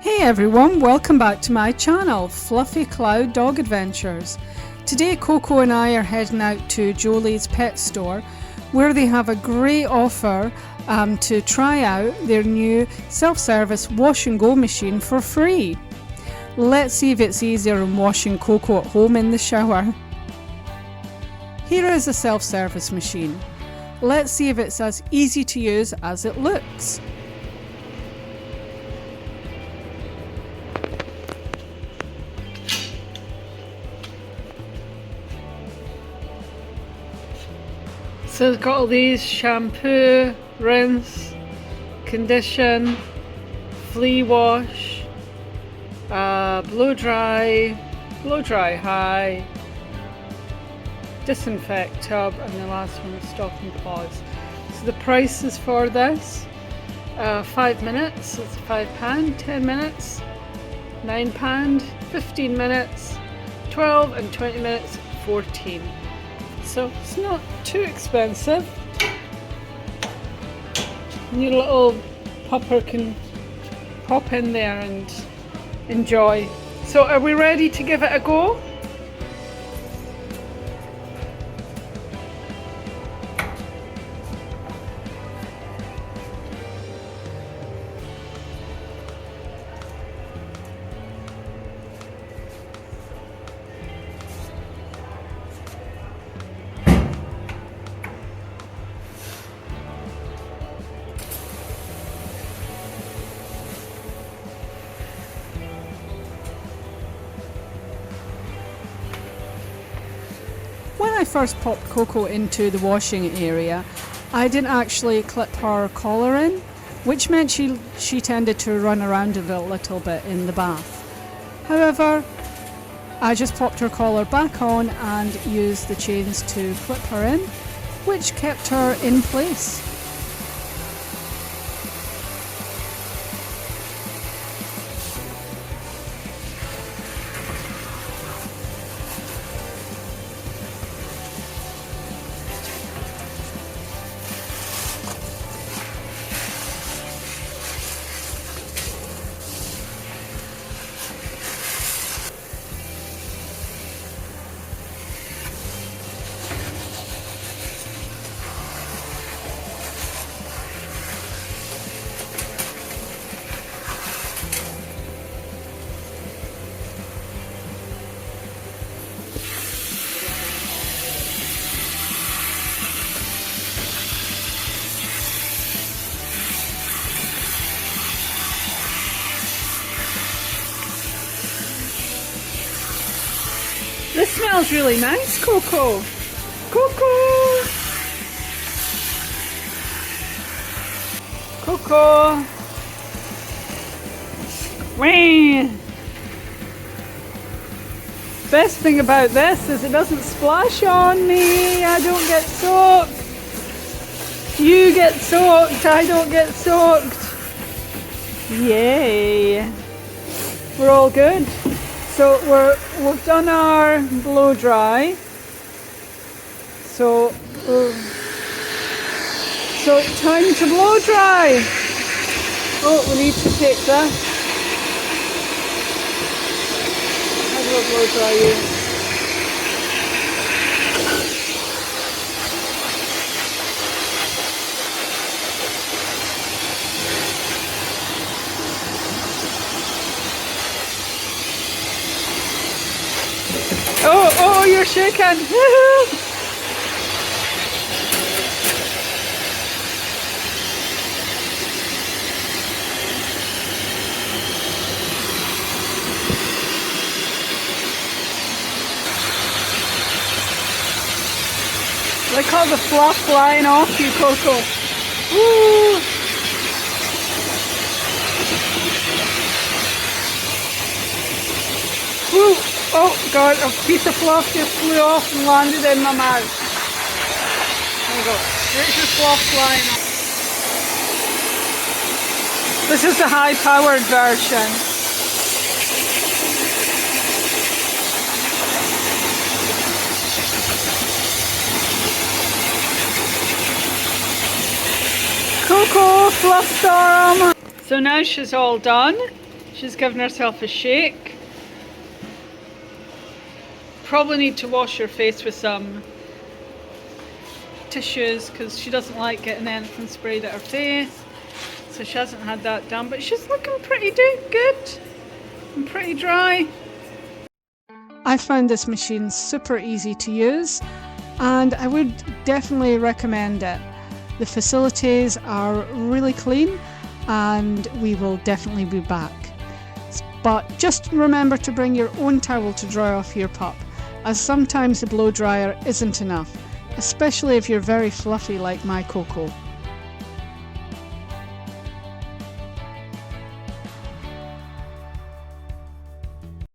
Hey everyone, welcome back to my channel, Fluffy Cloud Dog Adventures. Today Coco and I are heading out to Jolley's pet store where they have a great offer to try out their new self-service wash and go machine for free. Let's see if it's easier than washing Coco at home in the shower. Here is a self-service machine. Let's see if it's as easy to use as it looks. So it's got all these: shampoo, rinse, condition, flea wash, blow dry high, disinfect tub, and the last one is stop and pause. So the prices for this, 5 minutes, it's £5, 10 minutes, £9, 15 minutes, 12 and 20 minutes, 14. So it's not too expensive. And your little pupper can pop in there and enjoy. So are we ready to give it a go? When I first popped Coco into the washing area, I didn't actually clip her collar in, which meant she tended to run around a little bit in the bath. However, I just popped her collar back on and used the chains to clip her in, which kept her in place. This smells really nice, Coco. Coco! Coco! Wah! Best thing about this is it doesn't splash on me. I don't get soaked. You get soaked. I don't get soaked. Yay! We're all good. So we've done our blow dry. So it's time to blow dry. Oh, we need to take this. How do I blow dry you? Oh, you're shaking. Look all the fluff flying off you, Coco. Woo! Woo! Oh God, a piece of fluff just flew off and landed in my mouth. There you go. There's your fluff flying off. This is the high-powered version. Coco, fluff storm. So now she's all done. She's giving herself a shake. Probably need to wash her face with some tissues because she doesn't like getting anything sprayed at her face. So she hasn't had that done, but she's looking pretty good and pretty dry. I found this machine super easy to use and I would definitely recommend it. The facilities are really clean and we will definitely be back. But just remember to bring your own towel to dry off your pup, as sometimes the blow dryer isn't enough, especially if you're very fluffy like my Coco.